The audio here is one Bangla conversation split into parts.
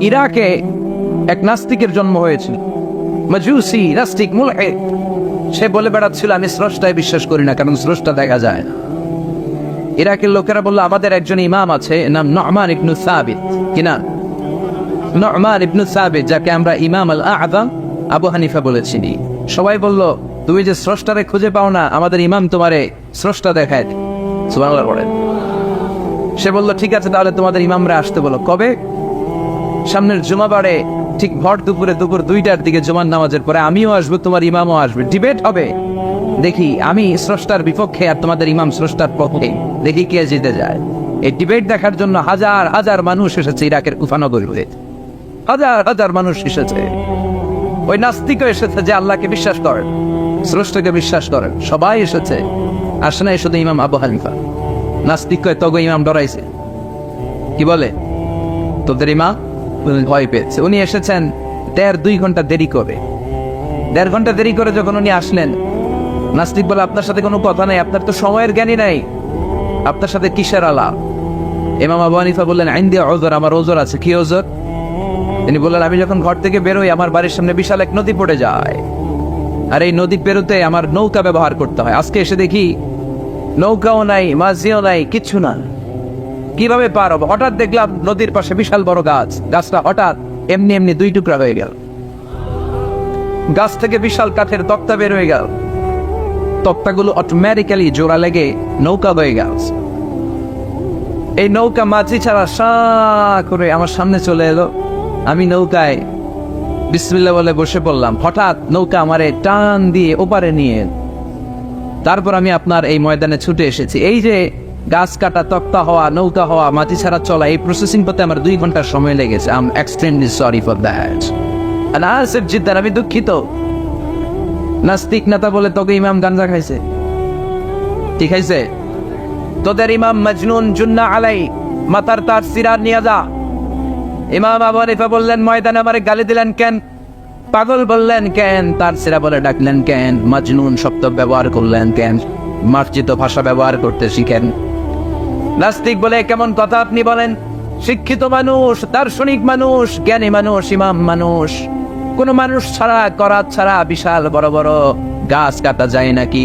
ইরাকে এক নাস্তিকের জন্ম হয়েছিল, মাজুসি নাস্তিক মুলহিদ। সে বলে বেড়াচ্ছিল আমি স্রষ্টায় বিশ্বাস করি না, কারণ স্রষ্টা দেখা যায় না। ইরাকের লোকেরা বলল আমাদের একজন ইমাম আছে, নাম নু'মান ইবনে সাবিত। কি নাম? নু'মান ইবনে সাবিত, যাকে আমরা ইমাম আল আযম আবু হানিফা বলেছি। সবাই বলল তুমি যে স্রষ্টারে খুঁজে পাও না, আমাদের ইমাম তোমারে স্রষ্টা দেখায়। সুবহানাল্লাহ বলেন। সে বলল ঠিক আছে, তাহলে তোমাদের ইমামরা আসতে বলো। কবে? সামনের জুমাবারে ঠিক ভর দুপুর 2টার দিকে জুমার নামাজের পরে আমিও আসবো, তোমার ইমামও আসবে, ডিবেট হবে। দেখি আমি স্রষ্টার বিপক্ষে আর তোমাদের ইমাম স্রষ্টার পক্ষে, দেখি কে জিতে যায়। এই ডিবেট দেখার জন্য হাজার হাজার মানুষ এসেছে ইরাকের কুফা নগরীতে, হাজার হাজার মানুষ এসেছে। ওই নাস্তিকও এসেছে যে আল্লাহকে বিশ্বাস করেন, স্রষ্টাকে বিশ্বাস করেন, সবাই এসেছে। আসে নাই শুধু ইমাম আবু হানিফা। নাস্তিক কয় তগো ইমাম ডরাইছে। কি বলে? তোদের ইমাম ভয় পেয়েছে। উনি এসেছেন 1.5-2 ঘন্টা দেরি করে। 1.5 ঘন্টা দেরি করে যখন উনি আসলেন, নাস্তিক বলে আপনার সাথে কোনো কথা নাই, আপনার তো সময়ের জ্ঞানী নাই, আপনার সাথে কিসের আলাপ? ইমাম আবু হানিফা বললেন আইন্দি ওজর, আমার ওজর আছে। কি ওজর? তিনি বললেন আমি যখন ঘর থেকে বেরোই আমার বাড়ির সামনে বিশাল এক নদী পড়ে যায়, আর এই নদী পেরোতে আমার নৌকা ব্যবহার করতে হয়। আজকে এসে দেখি নৌকাও নাই, মাঝিও নাই, কিচ্ছু না। কিভাবে পার হবো? হঠাৎ দেখলাম নদীর পাশে বিশাল বড় গাছ, গাছটা হঠাৎ এমনি এমনি 2 টুকরা হয়ে গেল। গাছ থেকে বিশাল কাঠের তক্তা বের হয়ে গেল, তক্তাগুলো অটোমেটিক্যালি জোড়া লেগে নৌকা হয়ে গেল। এই নৌকা মাঝি ছাড়া সা করে আমার সামনে চলে এলো। আমি নৌকায় বিসমিল্লাহ বলে বসে পড়লাম। হঠাৎ নৌকা আমারে টান দিয়ে ওপারে নিয়ে, তারপর আমি আপনার এই ময়দানে ছুটে এসেছি। এই যে গাছ কাটা, তক্তা হওয়া, নৌকা হওয়া, মাটি ছাড়া চলা, এই প্রসেসিং করতে আমার 2 ঘন্টার সময় লেগেছে। I am extremely sorry for that. আমি দুঃখিত। নাস্তিক নেতা বলে তোকে ইমাম গাঞ্জা খাইছে। ঠিক আছে, তোদের ইমাম মজনুন জুন্না আলাই, মাথার তার সিরার নিয়ে যা। ইমাম আবু হানিফা বললেন ময়দানে আমারে গালি দিলেন কেন? পাগল বললেন কেন? তার সিরা বলে ডাকলেন কেন? মজনুন শব্দ ব্যবহার করলেন কেন? মার্জিত ভাষা ব্যবহার করতে শিখেন। নাস্তিক বলে কেমন কথা আপনি বলেন? শিক্ষিত মানুষ, দার্শনিক মানুষ, জ্ঞানী মানুষ, ইমাম মানুষ, কোন মানুষ ছাড়া, করাত ছাড়া বিশাল বড় বড় গাছ কাটা যায় নাকি?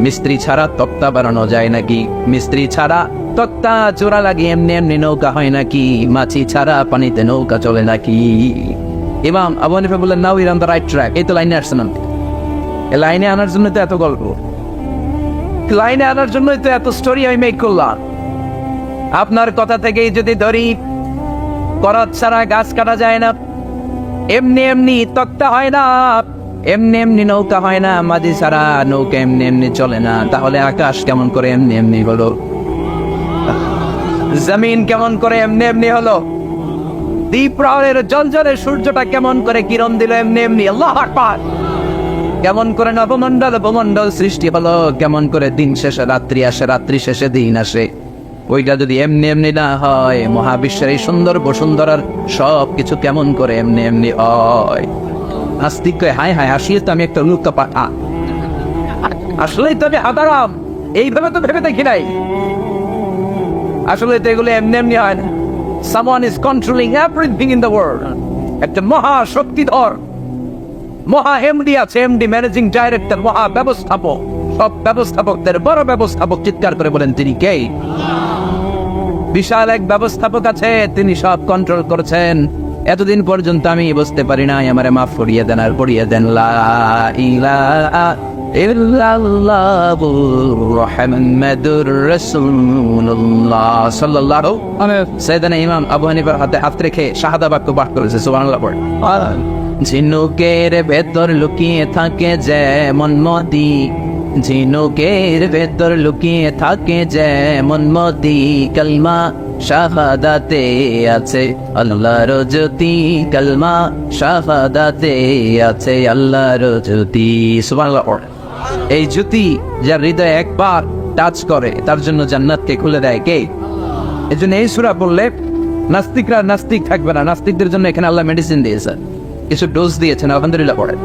মিস্ত্রি ছাড়া তক্তা বানানো যায় নাকি? মিস্ত্রি ছাড়া তক্তা জোড়া লাগিয়ে এমনি এমনি নৌকা হয় নাকি? মাছি ছাড়া পানিতে নৌকা চলে নাকি? ইমাম আবু হানিফা বললেন now you're on the right track. এই তো লাইনে আসছেন, এই লাইনে আনার জন্য তো এত গল্প, লাইনে আনার জন্যই তো এত স্টোরি আমি মেক করলাম। আপনার কথা থেকেই যদি ধরি, করাত ছাড়া গাছ কাটা যায় না, এমনি এমনি তক্তা হয় না, এমনি এমনি নৌকা হয় না, মাঝি ছাড়া নৌকা এমনি এমনি চলে না, তাহলে আকাশ কেমন করে এমনি এমনি হলো? জমিন কেমন করে এমনি এমনি হলো? দ্বীপ প্রহরের জলজলে সূর্যটা কেমন করে কিরণ দিল এমনি এমনি? আল্লাহু আকবার! কেমন করে নবমণ্ডল সৃষ্টি হলো? কেমন করে দিন শেষে রাত্রি আসে, রাত্রি শেষে দিন আসে? ওইটা যদি এমনি এমনি না হয়, মহাবিশ্বের এই সুন্দর বসুন্ধরার সব কিছু কেমন করে এমনি এমনি হয়? নাস্তিক কয় হায় হায়, আসলে তো আমি একটা লুকা পাঠা, আসলেই তো আমি হাদারাম, এইভাবে তো ভেবে দেখি নাই। আসলে তো এগুলো এমনি এমনি হয় না। Someone is controlling everything in the world. একটা মহা শক্তিধর মহা এমডি আছে, এমডি ম্যানেজিং ডাইরেক্টর, মহা ব্যবস্থাপক, সব ব্যবস্থাপকদের বড় ব্যবস্থাপক। চিৎকার করে বলেন তিনি কে? বিশাল এক ব্যবস্থাপক আছে, তিনি সব কন্ট্রোল করছেন। এতদিন পর্যন্ত আমি বুঝতে পারি নাই, আমারে মাফ করিয়ে দেন আর পড়িয়ে দেন লা ইলাহা ইল্লাল্লাহু মুহাম্মাদুর রাসূলুল্লাহ সাল্লাল্লাহু আলাইহি সাইয়েদনা ইমাম আবু হানিফার হাতে হাত রেখে শাহাদা বাক্য পাঠ করেছে। সুবহানাল্লাহ পড়ে। ঝিনুকের ভেতর লুকিয়ে থাকে যেমন মতি, ঝিনুকের ভেতর লুকিয়ে থাকে যেমন মতি, কালমা শাহাদাতে আছে আল্লাহর জ্যোতি, কালমা শাহাদাতে আছে আল্লাহর জ্যোতি। সুবহানাল্লাহ। এই জ্যোতি যার হৃদয়ে একবার টাচ করে তার জন্য জান্নাতকে খুলে দেয় কে? এজন্য এই সূরা পড়লে নাস্তিকরা নাস্তিক থাকবে না। নাস্তিকদের জন্য এখানে আল্লাহ মেডিসিন দিয়েছেন, কিছু ডোজ দিয়েছেন। আলহামদুলিল্লাহ পড়ে।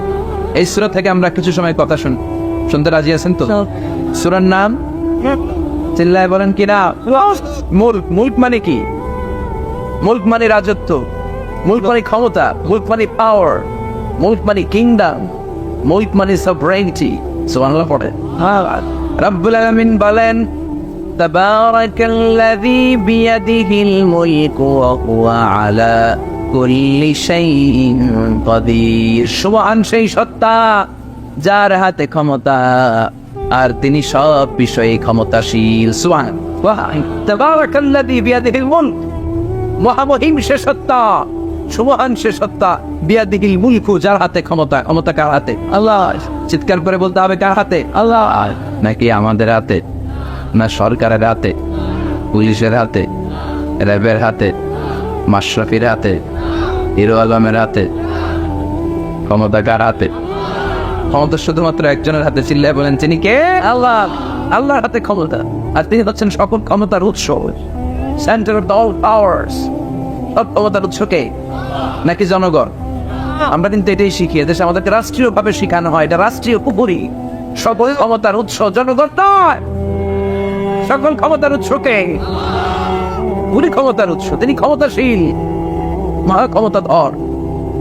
এই সূরা থেকে আমরা কিছু সময় কথা শুনতে রাজি আছেন তো? সূরার নাম চিল্লায় বলেন কিনা? মুল্ক। মুল্ক মানে কি? মুল্ক মানে রাজত্ব। মুলক মানে ক্ষমতা, মুলক মানে পাওয়ার, মুলক মানে কিংডম, মুলক মানে সভরেনিটি। সুবহানাল্লাহ পড়ে। রব্বুল আলামিন বলেন তাবারাকাল্লাযী বিয়াদিহিল মুলকু ওয়া হুয়া আলা কুল্লি শাইইন কাদির। সুবহান সেই সত্তা যার হাতে ক্ষমতা আর তিনি সব বিষয়ে ক্ষমতাশীল। সুবহান তাবারাকাল্লাযী বিয়াদিহিল মুলক, মহামহিম সে সত্তা, সুবহান সে সত্তা, বিয়াদিহিল মুলকু যার হাতে ক্ষমতা। ক্ষমতা কার হাতে? আল্লাহ। চিৎকার করে বলতে হবে কার হাতে? আল্লাহ। নাকি আমাদের হাতে, না সরকারের হাতে, পুলিশের হাতে, র্যাবের হাতে, মাশরাফির হাতে, হিরো আলমের হাতে? ক্ষমতা কার হাতে? ক্ষমতা শুধুমাত্র একজনের হাতে। চিল্লায় বলেন তিনি কে? আল্লাহ। আল্লাহর হাতে ক্ষমতা, আর তিনি হচ্ছেন সকল ক্ষমতার উৎস, সেন্টার অফ অল পাওয়ার্স। সব ক্ষমতার উৎস কে? নাকি জনগণ? আমরা কিন্তু এটাই শিখি, দেশে আমাদেরকে রাষ্ট্রীয় ভাবে শিখানো হয় এটা রাষ্ট্রীয় কুপুরি। সকল ক্ষমতার উৎস জনগণ নয়, সকল ক্ষমতার উৎস কে? উনি ক্ষমতার উৎস, তিনি ক্ষমতাশীল, মহা ক্ষমতাধর,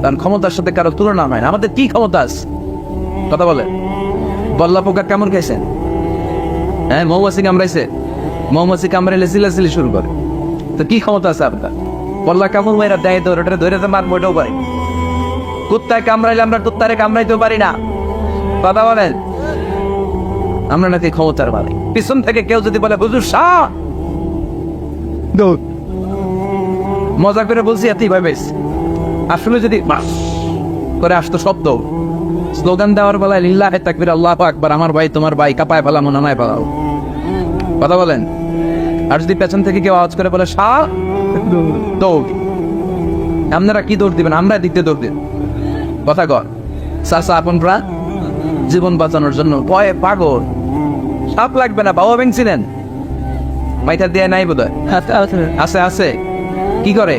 তার ক্ষমতার সাথে কারো তুলনা হয় না। আমাদের কি ক্ষমতা আছে? কথা বলে। বল্লা পোকা কেমন খাইছেন? হ্যাঁ, মৌমাছি কামড়াইছে, মৌমাছি কামড়াইলে চিল্লাচিল্লি শুরু করে, তো কি ক্ষমতা আছে আপনার? বল্লা কামড় মেয়েরা দেয় ধরে, ওটা ধরে তো মারবো, ওটাও পারি। কুত্তায় কামড়াইলে আমরা কুত্তারে কামড়াইতেও পারি না। কথা বলেন। আমরা নাকি ক্ষমতার মালিক। পিছন থেকে কেউ যদি বলে হুজুর শাহ, মজা করে বলছি এতই ভাবে, আসলে যদি করে আসতো শব্দ, স্লোগান দেওয়ার বেলায় লিল্লাহে তাকবীর, আল্লাহু আকবার, আমার ভাই তোমার ভাই, কাপায় ফেলাম নামায় ফেলাও। কথা বলেন। আর যদি পেছন থেকে কেউ আওয়াজ করে বলে শাহ, দৌড়, আপনারা কি দৌড় দিবেন? আমরা দিতে দৌড় দিন। কথা কর। চাচা আপন প্রাণ জীবন বাঁচানোর জন্য ভয়ে পাগল। সাপ লাগবে না, বাবা ভেঙছিলেন, মাইটা দিয়ে নাই বোধ হয়। আছে আছে। কি করে?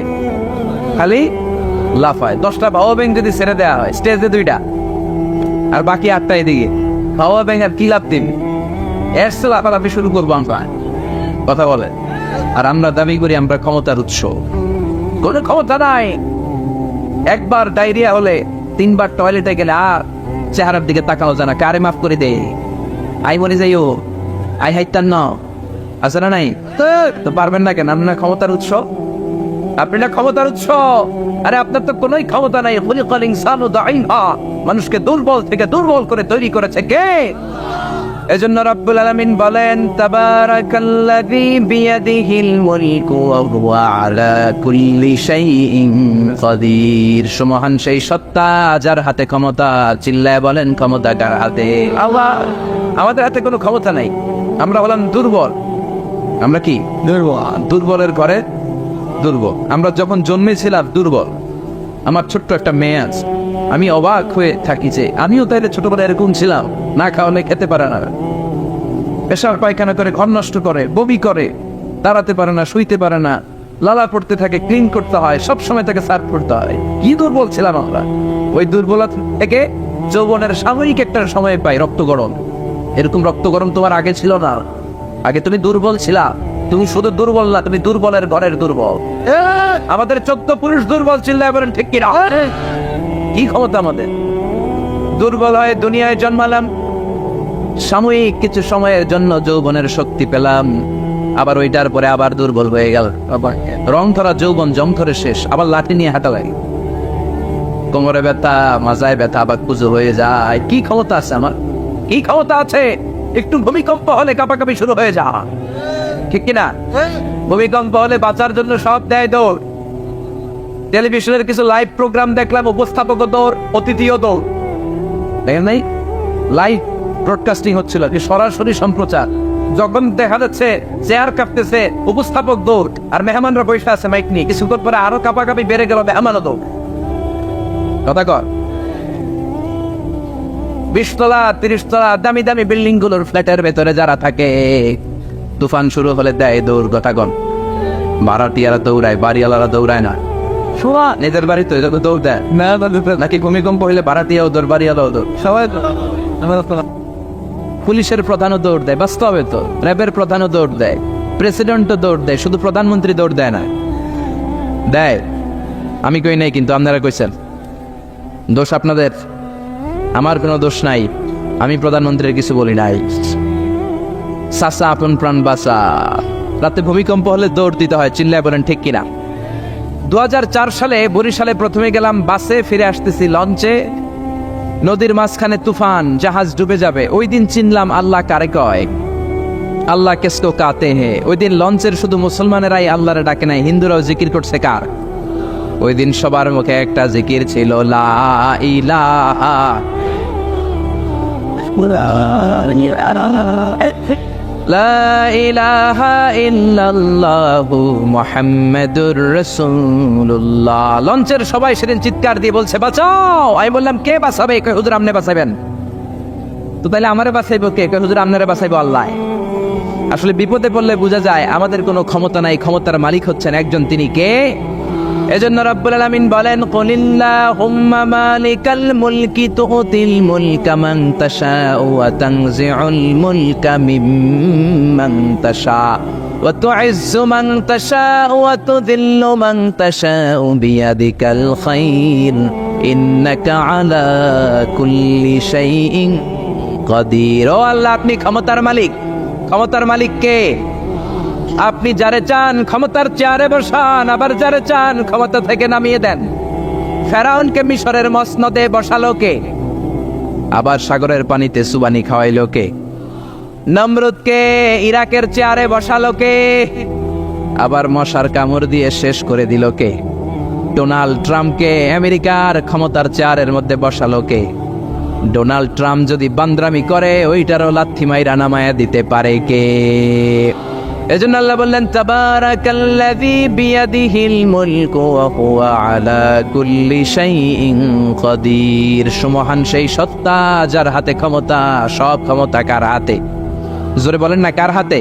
খালি লাফায়। 10টা বাবা ব্যাং যদি ছেড়ে দেওয়া হয় স্টেজে 2টা, আর বাকি 8টা এদিকে, বাবা ব্যাং আর কি লাভ দিন? এর সে লাফালাফি শুরু করবো আমরা। কথা বলে। আর আমরা দাবি করি আমরা ক্ষমতার উৎস। কোনো ক্ষমতা নাই। একবার ডায়রিয়া হলে 3বার টয়লেটে গেলে আর চেহারার দিকে তাকানো যায় না। কারে মাফ করে দে? আই মরে যাইও, আই হাইতান না, আছে না নাই? তো পারবেন না কেন? আপনার ক্ষমতার উৎস, আপনি না ক্ষমতার উৎস। আরে আপনার তো কোনোই ক্ষমতা নাই। খুলিকাল ইনসানু দাঈফা, মানুষকে দুর্বল থেকে দুর্বল করে তৈরি করেছে কে? এজন্য রব্বুল আলামিন বলেন তাবারাকাল্লাযী বিয়াদিহিল মুলকু ওয়া হুয়া আলা কুল্লি শাইইন কাদির। সুবহান সেই সত্তা যার হাতে ক্ষমতা। চিল্লায় বলেন ক্ষমতা কার হাতে? আল্লাহ। আমাদের হাতে কোনো ক্ষমতা নাই। আমরা হলাম দুর্বল। আমরা কি দুর্বল? দুর্বলের ঘরে দুর্বল। আমরা যখন জন্মেছিলাম দুর্বল। আমার ছোট্ট একটা মেয়ে আছে, আমি অবাক হয়ে থাকি যে আমিও তাইলে ছোটবেলায় এরকম ছিলাম, না খাওয়ালে খেতে পারে না, পেশাব পায়খানা করে, ঘর নষ্ট করে, বমি করে, দাঁড়াতে পারে না, শুইতে পারে না, লালা পড়তে থাকে, ক্লিন করতে হয়, সব সময় তাকে সার্ভ করতে হয়। কি দুর্বল ছিলাম আমরা। ওই দুর্বলতা থেকে যৌবনের সাময়িক একটা সময় পাই রক্ত গরম। এরকম রক্ত গরম তোমার আগে ছিল না। আগে তুমি দুর্বল ছিলা। তুমি শুধু দুর্বল না, তুমি দুর্বলের ঘরের দুর্বল। আমাদের 14 পুরুষ দুর্বল। চিল্লায় বলেন ঠিক কিনা? কি ক্ষমতা আমাদের? দুর্বল হয়ে দুনিয়ায় জন্মালাম, সাময়িক কিছু সময়ের জন্য যৌবনের শক্তি পেলাম, আবার ওইটার পরে আবার দুর্বল হয়ে গেল। রং ধরা যৌবন জং ধরে শেষ, আবার লাঠি নিয়ে হাঁটা লাগে, কোমরে ব্যথা, মাজায় ব্যথা, আবার কুজো হয়ে যায়। কি ক্ষমতা আছে আমার? কি ক্ষমতা আছে? একটু ভূমিকম্প হলে কাঁপাকাঁপি শুরু হয়ে যা, ঠিক কিনা? ভূমিকম্প হলে বাঁচার জন্য সব দেয় দৌড়। টেলিভিশনের কিছু লাইভ প্রোগ্রাম দেখলাম, উপস্থাপক দৌড়, অতিথিও দৌড়। দেখেন নাই? লাইভ ব্রডকাস্টিং হচ্ছিল, সরাসরি সম্প্রচার। যখন দেখা যাচ্ছে চেয়ার কাঁপতেছে, উপস্থাপক দৌড়, আর মেহমানরা বসে আছে মাইক নিয়ে। কিছুক্ষণ পরে আরো কাঁপাকাঁপি বেড়ে গেল, মেহমানও দৌড়। কথা কর। 20 তলা 30 তলা দামি দামি বিল্ডিং গুলোর ফ্ল্যাটের ভেতরে যারা থাকে, তুফান শুরু হলে দেয় দৌড়। কথা কন। ভাড়াটিয়ারা দৌড়ায়, বাড়িওয়ালারা দৌড়ায় না। শোয়া নিজের বাড়ি তো দৌড় দেয় না, নাকি ভূমিকম্প হইলে ভাড়াটিয়াও দৌড়, বাড়িওয়ালাও দৌড়, সবাই। পুলিশের প্রধানও দৌড় দেয়, বাস্তবে তো। র্যাবের প্রধানও দৌড় দেয়, প্রেসিডেন্টও দৌড় দেয়, শুধু প্রধানমন্ত্রী দৌড় দেয় না, দেয়। আমি কই নাই, কিন্তু আপনারা কইছেন। দোষ আপনাদের, আমার কোনো দোষ নাই। আমি প্রধানমন্ত্রীর কিছু বলি নাই। চাচা আপন প্রাণ বাঁচা। রাতে ভূমিকম্প হলে দৌড় দিতে হয়, চিল্লায় বলেন ঠিক কিনা? 2004 সালে বরিশালে প্রথমে গেলাম বাসে, ফিরে আসতেছি লঞ্চে। নদীর মাঝখানে তুফান, জাহাজ ডুবে যাবে। ওই দিন চিনলাম আল্লাহ কারে কয়, আল্লাহ কেসকো কাতে হে। ওই দিন লঞ্চের শুধু মুসলমানেরাই আল্লাহরে ডাকে নাই, হিন্দুরাও জিকির করছে কার? ওই দিন সবার মুখে একটা জিকির ছিল, লা ইলাহা লা ইলাহা ইল্লাল্লাহু মুহাম্মাদুর রাসূলুল্লাহ। লঞ্চের সবাই সেদিন চিৎকার দিয়ে বলছে বাঁচাও। আমি বললাম কে বাঁচাবে? কই হুজুর আপনি বাঁচাবেন। তো তাহলে আমারে বাঁচাইবো কে? কই হুজুর আপনারে বাঁচাইবো আল্লাহ। আসলে বিপদে পড়লে বোঝা যায় আমাদের কোনো ক্ষমতা নাই, ক্ষমতার মালিক হচ্ছেন একজন, তিনি কে? এজন্য রব্বুল আলামিন বলেন, কুলিল্লাহুম্মা মালিকাল মুলকি তুতিল মুলকা মান তাশাউ ওয়া তানজিউল মুলকা মিম্মান তাশা ওয়া তুইজ্জু মান তাশাউ ওয়া তুযিল্লু মান তাশাউ বিয়াদিকাল খায়র ইন্নাকা আলা কুল্লি শাইইন কাদির। ও আল্লাহ, আপনি ক্ষমতার মালিক। ক্ষমতার মালিক কে? আপনি যারে চান ক্ষমতার চেয়ারে বসান, আবার যারে চান ক্ষমতা থেকে নামিয়ে দেন। ফেরাউনকে মিশরের মসনদে বসালো কে? আবার সাগরের পানিতে সুবানি খাওয়াইলো কে? নমরুদকে ইরাকের চেয়ারে বসালো কে? আবার মশার কামড় দিয়ে শেষ করে দিল কে? ডোনাল্ড ট্রাম্পকে আমেরিকার ক্ষমতার চেয়ারের মধ্যে বসালো কে? ডোনাল্ড ট্রাম্প যদি বান্দ্রামি করে ওইটারও লাথি মাইরা নামায়া দিতে পারে কে? এজন্য আল্লাহ বললেন, তাবারাকাল্লাযী বিয়াদিহিল মুলকু ওয়া হুয়া আলা কুল্লি শাইইন কাদির। সুমহান সেই সত্তা যার হাতে ক্ষমতা, সব ক্ষমতা কার হাতে? জোরে বলেন না, কার হাতে?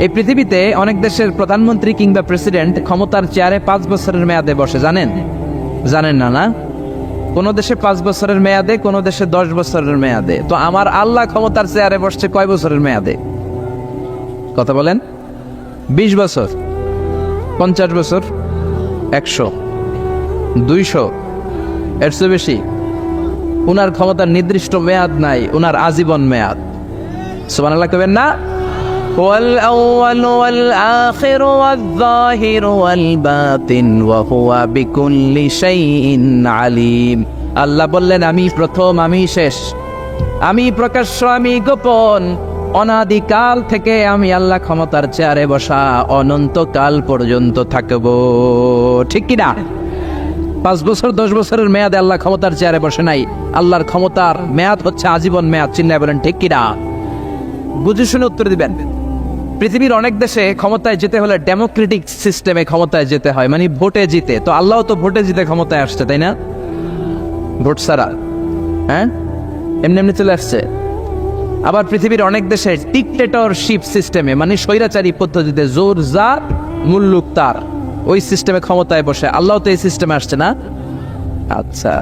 এই পৃথিবীতে অনেক দেশের প্রধানমন্ত্রী কিংবা প্রেসিডেন্ট ক্ষমতার চেয়ারে 5 বছরের মেয়াদে বসে, জানেন? জানেন না? না, কোন দেশে 5 বছরের মেয়াদে, কোন দেশে 10 বছরের মেয়াদে। তো আমার আল্লাহ ক্ষমতার চেয়ারে বসছে কয় বছরের মেয়াদে? কথা বলেন। 20 বছর, 50 বছর, 100, 200, এর চেয়ে বেশি? উনার ক্ষমতার নির্দিষ্ট মেয়াদ নাই, উনার আজীবন মেয়াদ। সুবহানাল্লাহ কইবেন না? ওয়াল আউয়াল ওয়াল আখির ওয়াল যাহির ওয়াল বাতিন ওয়া হুয়া বিকুল্লি শাইইন আলিম। আল্লাহ বললেন, আমি প্রথম, আমি শেষ, আমি প্রকাশ্য, আমি গোপন। অনাদিকাল থেকে আমি আল্লাহ ক্ষমতার চেয়ারে বসা, অনন্তকাল পর্যন্ত থাকবো। ঠিক কিনা? 5 বছর 10 বছরের মেয়াদে আল্লাহ ক্ষমতার চেয়ারে বসে নাই। আল্লাহর ক্ষমতার মেয়াদ হচ্ছে আজীবন মেয়াদ। চিন্নায় বলেন ঠিক কিনা? বুঝে শুনে উত্তর দিবেন। পৃথিবীর অনেক দেশে ক্ষমতায় যেতে হলে ডেমোক্রেটিক সিস্টেমে ক্ষমতায় যেতে হয়, মানে ভোটে জিতে। তো আল্লাহ তো ভোটে জিতে ক্ষমতায় আসছে, তাই না? ভোট ছাড়া, হ্যাঁ, এমনি এমনি চলে আসছে। আবার পৃথিবীর অনেক দেশে ডিক্টেটরশিপ সিস্টেমে, মানে স্বৈরাচারী পদ্ধতিতে, জোর যার মুল্লুক তার, ওই সিস্টেমে ক্ষমতায় বসে। আল্লাহ তো এই সিস্টেমে আসছে না। আচ্ছা,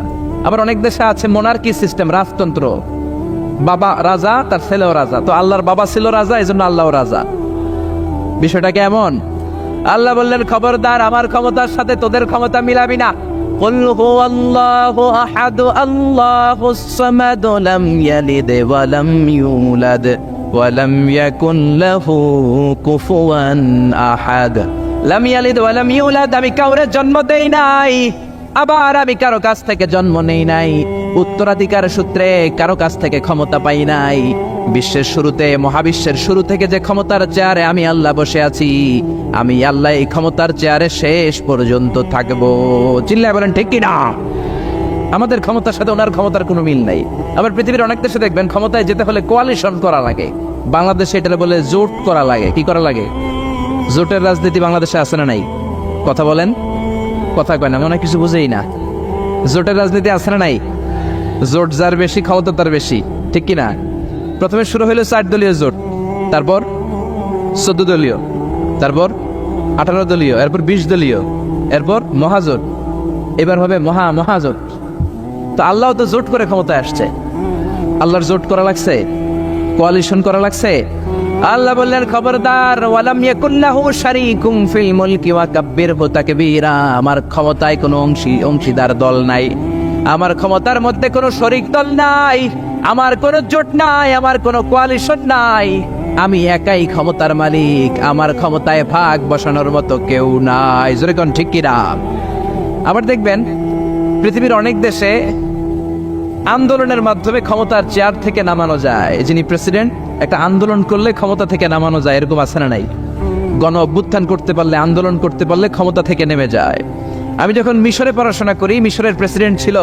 আবার অনেক দেশে আছে মোনার্কি সিস্টেম, রাজতন্ত্র, বাবা রাজা, তার ছেলেও রাজা। তো আল্লাহর বাবা ছিল রাজা, এই জন্য আল্লাহও রাজা। বিষয়টা কেমন? আল্লাহ বললেন, খবরদার, আমার ক্ষমতার সাথে তোদের ক্ষমতা মিলাবি না। قل هو الله أحد الله الصمد لم يلد ولم يولد ولم يكن له كفوا أحد لم يلد ولم يولد। আমি কাউরে জন্ম দেই নাই, আবার আমি কারো কাছ থেকে জন্ম নেই নাই, উত্তরাধিকার সূত্রে কারো কাছ থেকে ক্ষমতা পাই নাই। বিশ্বের শুরুতে, মহাবিশ্বের শুরু থেকে যে ক্ষমতার চেয়ারে আমি আল্লাহ বসে আছি, আমি আল্লাহ এই ক্ষমতার চেয়ারে শেষ পর্যন্ত থাকবো। চিল্লায় বলেন ঠিক কিনা? আমাদের ক্ষমতার সাথে ওনার ক্ষমতার কোনো মিল নাই। আবার পৃথিবীর অনেক দেশে দেখবেন ক্ষমতায় যেতে হলে কোয়ালিশন করা লাগে। বাংলাদেশে এটা বলে জোট করা লাগে। কি করা লাগে? জোটের রাজনীতি বাংলাদেশে আছে না নাই? কথা বলেন। কথা কয় না, মনে কিছু বুঝেই না। জোটের রাজনীতি আছে না নাই? জোট যার বেশি ক্ষমতা তার বেশি, ঠিক কিনা? প্রথমে শুরু হইল 4 দলীয় জোট, তারপর 14 দলীয়, তারপর 18 দলীয়, এরপর 20 দলীয়, এরপর মহাজোট, এবার হবে মহাজোট। তো আল্লাহ তো জোট করে ক্ষমতায় আসছে। আল্লাহর জোট করা লাগছে, কোয়ালিশন করা লাগছে। আল্লাহ বললেন খবরদার, ওয়ালাম ইয়াকুল্লাহু শারীকুম ফিল মুলকি ওয়া কাব্বিরহু তাকবীরা। আমার ক্ষমতায় কোনো অংশীদার দল নাই, আমার ক্ষমতার মধ্যে কোনো শরীক দল নাই, আমার কোনো জোট নাই, আমার কোনো কোয়ালিশন নাই। আমি একাই ক্ষমতার মালিক, আমার ক্ষমতায় ভাগ বসানোর মতো কেউ নাই। জোরে কোন ঠিক কিনা? আবার দেখবেন পৃথিবীর অনেক দেশে আন্দোলনের মাধ্যমে ক্ষমতার চেয়ার থেকে নামানো যায়। যিনি প্রেসিডেন্ট, একটা আন্দোলন করলে ক্ষমতা থেকে নামানো যায়, এরকম আছে না নাই? গণ অভ্যুত্থান করতে পারলে, আন্দোলন করতে পারলে ক্ষমতা থেকে নেমে যায়। আমি যখন মিশরে পড়াশোনা করি, মিশরের প্রেসিডেন্ট ছিল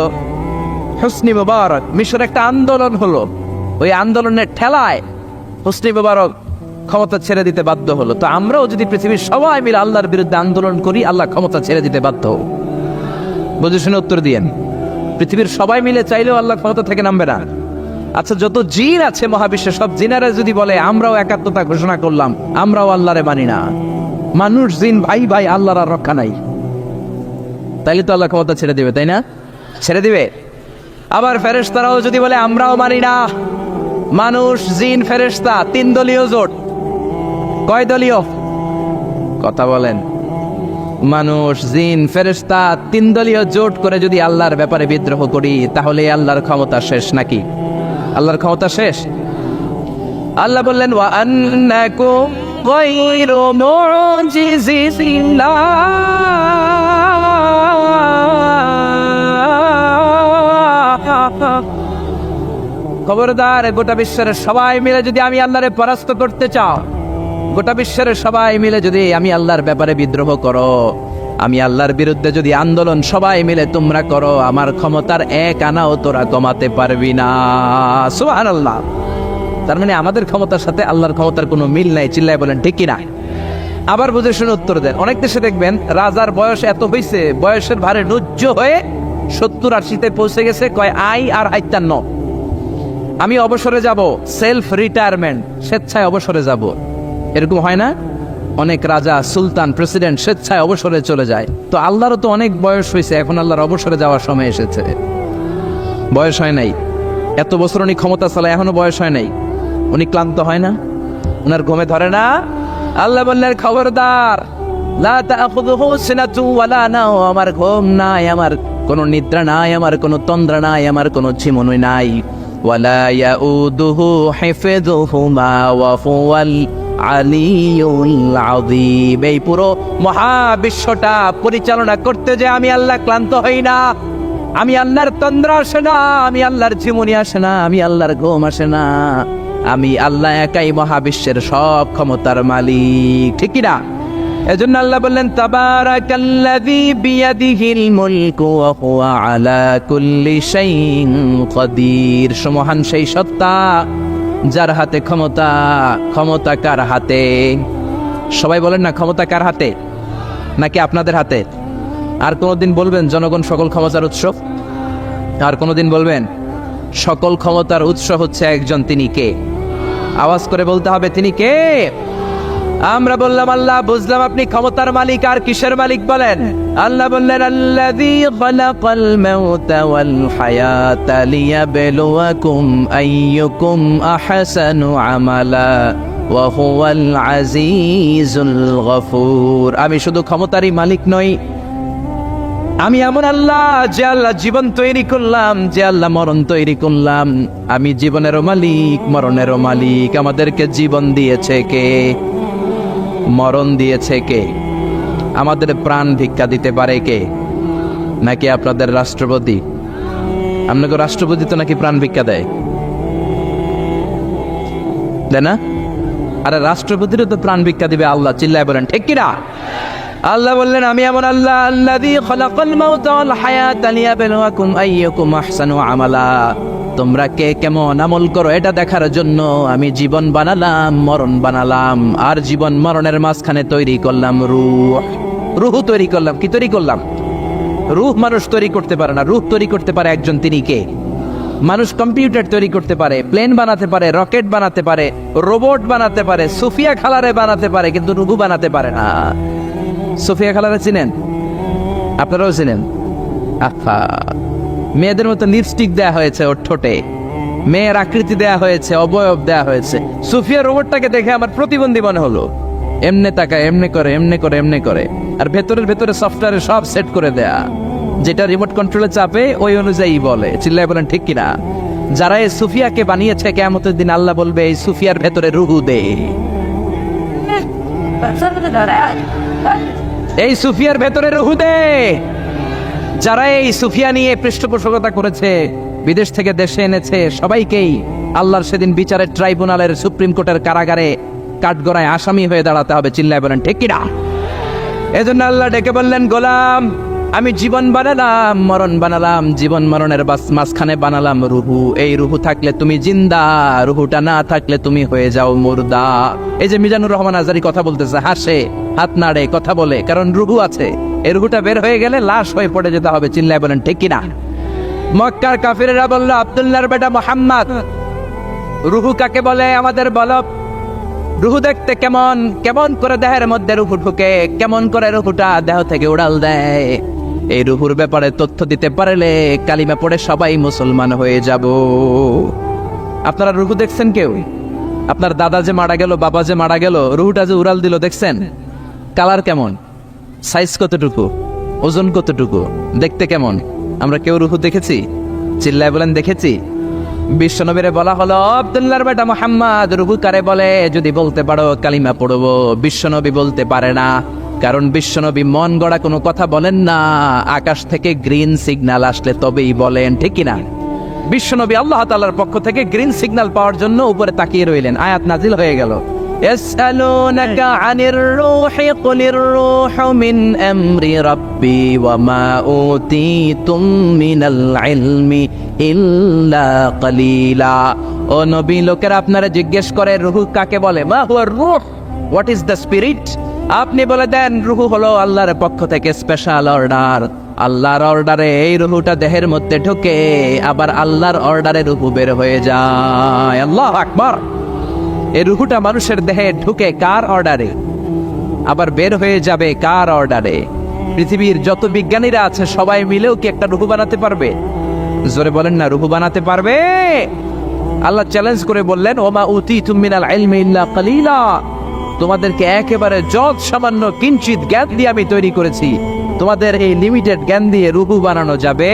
হোসনি মুবারক। মিশরে একটা আন্দোলন হলো, ওই আন্দোলনের ঠেলায় হোসনি মুবারক ক্ষমতা ছেড়ে দিতে বাধ্য হলো। তো আমরাও যদি পৃথিবীর সবাই মিলে আল্লাহর বিরুদ্ধে আন্দোলন করি, আল্লাহ ক্ষমতা ছেড়ে দিতে বাধ্য। বুঝে শুনে উত্তর দিয়েন। পৃথিবীর সবাই মিলে চাইলেও আল্লাহ ক্ষমতা থেকে নামবে না। আচ্ছা, যত জিন আছে মহাবিশ্বে, সব জিনারা যদি বলে আমরাও একাত্মতা ঘোষণা করলাম, আমরাও আল্লাহরে মানি না, মানুষ জিন ভাই ভাই, আল্লাহর আর রক্ষা নাই, তাইলে তো আল্লাহ ক্ষমতা ছেড়ে দিবে, তাই না? ছেড়ে দিবে। আবার ফেরেশতারাও যদি বলে আমরাও মানি না, মানুষ জিন ফেরেশতা, 3 দলীয় জোট। কয় দলীয়? কথা বলেন। মানুষ জিন ফেরেশতা 3 দলীয় জোট করে যদি আল্লাহর ব্যাপারে বিদ্রোহ করি, তাহলে আল্লাহর ক্ষমতা শেষ নাকি? আল্লাহর ক্ষমতা শেষ? আল্লাহ বললেন ওয়া আন্নাকুম গায়রু মুজিজিল্লাহ। খবরদার, গোটা বিশ্বের সবাই মিলে যদি আমি আল্লাহরে পরাস্ত করতে চাও, গোটা বিশ্বের সবাই মিলে যদি আমি আল্লাহর ব্যাপারে বিদ্রোহ করো, আমি আল্লাহর বিরুদ্ধে যদি আন্দোলন সবাই মিলে তোমরা করো, আমার ক্ষমতার এক আনাও তোরা কমাতে পারবি না। সুবহানাল্লাহ। তার মানে আমাদের ক্ষমতার সাথে আল্লাহর ক্ষমতার কোনো মিল নাই। চিল্লায় বলেন ঠিক কিনা? আবার বুঝে শুনে উত্তর দেন। অনেক দেশে দেখবেন রাজার বয়স এত হয়েছে, বয়সের ভারে নুজ্জ হয়ে 70-80-তে পৌঁছে গেছে, কয় আই আর 58, আমি অবসরে যাব, সেলফ রিটায়ারমেন্ট, স্বেচ্ছায় অবসরে যাব। এরকম হয় না? অনেক রাজা, সুলতান, প্রেসিডেন্ট স্বেচ্ছায় অবসরে চলে যায়। তো আল্লাহরও তো অনেক বয়স হয়েছে, এখন আল্লাহর অবসরে যাওয়ার সময় এসেছে। বয়স হয় নাই, এত বছর উনি ক্ষমতা চালায়, এখনো বয়স হয় নাই। উনি ক্লান্ত হয় না? উনার ঘুমে ধরে না? আল্লাহ বললেন খবরদার, লা তাখুযুহু সিনাতু ওয়ালা নাওম। আমার ঘুম নাই, আমার কোনো নিদ্রা নাই, আমার কোনো তন্দ্রা নাই, আমার কোনো ঝিমুনি নাই। ওয়ালা ইয়াউদুহু হিফযুহুমা ওয়া হুয়াল আলিয়ুল আযীম। এই পুরো মহাবিশ্বটা পরিচালনা করতে যে আমি আল্লাহ ক্লান্ত হই না, আমি আল্লাহর তন্দ্রা আসে না, আমি আল্লাহর ঝিমুনি আসে না, আমি আল্লাহর ঘুম আসে না। আমি আল্লাহ একাই মহাবিশ্বের সব ক্ষমতার মালিক। ঠিক কি না? এজন্য আল্লাহ বললেন তাবারাকাল্লাযী বিয়াদিহিল মুলকু ওয়া হুয়া আলা কুল্লি শাইইন কাদির। সুমহান সেই সত্তা যার হাতে ক্ষমতা। ক্ষমতা কার হাতে? সবাই বলেন না, ক্ষমতা কার হাতে? নাকি আপনাদের হাতে? আর কোনদিন বলবেন জনগণ সকল ক্ষমতার উৎস? আর কোনদিন বলবেন সকল ক্ষমতার উৎস হচ্ছে একজন, তিনি কে? আওয়াজ করে বলতে হবে, তিনি কে? আমরা বললাম আল্লাহ, বুঝলাম আপনি ক্ষমতার মালিক। আর কিসের মালিক বলেন? আল্লাহ বললেন আল্লাযী খালাকাল মাউতা ওয়াল হায়াতা লিয়াবলুয়াকুম আইয়ুকুম আহসানু আমালা ওয়া হুয়াল আজিজুল গফুর। আমি শুধু ক্ষমতারই মালিক নই, আমি এমন আল্লাহ যে আল্লাহ জীবন তৈরি করলাম, যে আল্লাহ মরণ তৈরি করলাম। আমি জীবনেরও মালিক, মরণেরও মালিক। আমাদেরকে জীবন দিয়েছে কে? মরণ দিয়েছে কে? আমাদের প্রাণ ভিক্ষা দিতে পারে কে? নাকি আপনাদের রাষ্ট্রপতি? আপনাকে রাষ্ট্রপতি তো নাকি প্রাণ ভিক্ষা দেয়, দেয় না? আরে রাষ্ট্রপতিরও তো প্রাণ ভিক্ষা দিবে আল্লাহ। চিল্লায় বলেন ঠিক কিনা? আল্লাহ বললেন আমি এমন আল্লাহ আল্লাযী খালাকাল মাউতা ওয়াল হায়াতা লিয়াবলুয়াকুম আইয়ুকুম আহসানু আমালা। তোমরা কে কেমন আমল করো এটা দেখার জন্য আমি জীবন বানালাম, মরণ বানালাম, আর জীবন মরণের মাঝখানে তৈরি করলাম রূহ। রূহ তৈরি করলাম। কি তৈরি করলাম? রূহ মানুষ তৈরি করতে পারে না, রূহ তৈরি করতে পারে একজন, তিনি কে? মানুষ কম্পিউটার তৈরি করতে পারে, প্লেন বানাতে পারে, রকেট বানাতে পারে, রোবট বানাতে পারে, সুফিয়া খালারে বানাতে পারে, কিন্তু রূহ বানাতে পারে না। সুফিয়া খালারে চিনেন? আপনারাও চিনেন? আফা, মেয়েদের মতো লিপস্টিক দেয়া হয়েছে ওর ঠোঁটে, মেয়ের আকৃতি দেয়া হয়েছে, অবয়ব দেয়া হয়েছে। সুফিয়া রোবটটাকে দেখে আমার প্রতিবন্ধী মনে হলো। এমনে তাকায়, এমনি করে, এমনি করে, এমনি করে, আর ভেতরে সফটওয়্যারে সব সেট করে দেয়া, যেটা রিমোট কন্ট্রোলে চাপে ওই অনুযায়ী বলে। চিল্লায় বলেন ঠিক কিনা? যারা এই সুফিয়াকে বানিয়েছে, কিয়ামতের দিন আল্লাহ বলবে এই সুফিয়ার ভেতরে রুহু দে। এই সুফিয়ার ভেতরে রুহু দে। যারা এই সুফিয়া নিয়ে পৃষ্ঠপোষকতা করেছে, বিদেশ থেকে দেশে এনেছে, সবাইকেই আল্লাহর সেদিন বিচারের ট্রাইব্যুনালের, সুপ্রিম কোর্টের কারাগারে কাঠগড়ায় আসামি হয়ে দাঁড়াতে হবে। চিল্লায় বলেন ঠিক কিনা? এজন্য আল্লাহ ডেকে বললেন, গোলাম আমি জীবন বানালাম, মরণ বানালাম, জীবন মরণের মাঝখানে বানালাম রুহু। এই রুহু থাকলে তুমি জিন্দা, রুহুটা না থাকলে তুমি হয়ে যাও মুর্দা। এই যে মিজানুর রহমান আজারি কথা বলতেছে, হাসে, হাত নাড়ে, কথা বলে, কারণ রুহু আছে। এই রুহুটা বের হয়ে গেলে লাশ হয়ে পড়ে যেতে হবে। চিল্লায় বলেন ঠিক কিনা? মক্কার কাফিরেরা বলল, আব্দুল্লাহর বেটা মুহাম্মদ, রুহু কাকে বলে আমাদের বলো। রুহু দেখতে কেমন? কেমন করে দেহের মধ্যে রুহু ঢুকে, কেমন করে রুহুটা দেহ থেকে উড়াল দেয়? এই রুহুর ব্যাপারে তথ্য দিতে পারলে কালিমা পড়ে সবাই মুসলমান হয়ে যাব। আপনারা রুহু দেখছেন কেউ? আপনার দাদা যে মারা গেল, বাবা যে মারা গেল, রুহুটা যে উড়াল দিল, দেখছেন? কালার কেমন? সাইজ কতটুকু? ওজন কতটুকু? দেখতে কেমন? আমরা কেউ রুহু দেখেছি? চিল্লায় বলেন দেখেছি? বিশ্বনবীরে বলা হলো, আব্দুল্লাহর বেটা মুহাম্মদ, রুহু কারে বলে? যদি বলতে পারো কালিমা পড়বো। বিশ্বনবী বলতে পারে না, কারণ বিশ্বনবী মন গড়া কোনো কথা বলেন না। আকাশ থেকে গ্রিন সিগন্যাল আসলে তবেই বলেন, ঠিক কিনা? বিশ্বনবী আল্লাহ তাআলার পক্ষ থেকে গ্রিন সিগন্যাল পাওয়ার জন্য উপরে তাকিয়ে রইলেন। আয়াত নাজিল হয়ে গেল, ইয়াসআলুনাকা আনির রূহি কুলির রূহু মিন আমরি রাব্বি ওয়া মা উতীতুম মিনাল ইলমি ইল্লা কালিলা। ও নবী, লোকেরা আপনারা জিজ্ঞেস করে রূহ কাকে বলে? মা হুয়া রূহ, হোয়াট ইজ দ্য স্পিরিট? আপনি বলে দেন রূহ হলো আল্লাহর পক্ষ থেকে স্পেশাল অর্ডার। আল্লাহর অর্ডারে এই রূহটা দেহের মধ্যে ঢোকে, আবার আল্লাহর অর্ডারে রূহ বের হয়ে যায়। আল্লাহু আকবার। এই রূহটা মানুষের দেহে ঢুকে কার অর্ডারে? আবার বের হয়ে যাবে কার অর্ডারে? পৃথিবীর যত বিজ্ঞানীরা আছে সবাই মিলেও কি একটা রূহ বানাতে পারবে? জোরে বলেন না, রূহ বানাতে পারবে? আল্লাহ চ্যালেঞ্জ করে বললেন, ওমা উতীতুম মিনাল ইলমি ইল্লা কালিলা। তোমাদেরকে একেবারে যত সামান্য কিঞ্চিত জ্ঞান দিয়ে আমি তৈরি করেছি, তোমাদের এই লিমিটেড জ্ঞান দিয়ে রূহ বানানো যাবে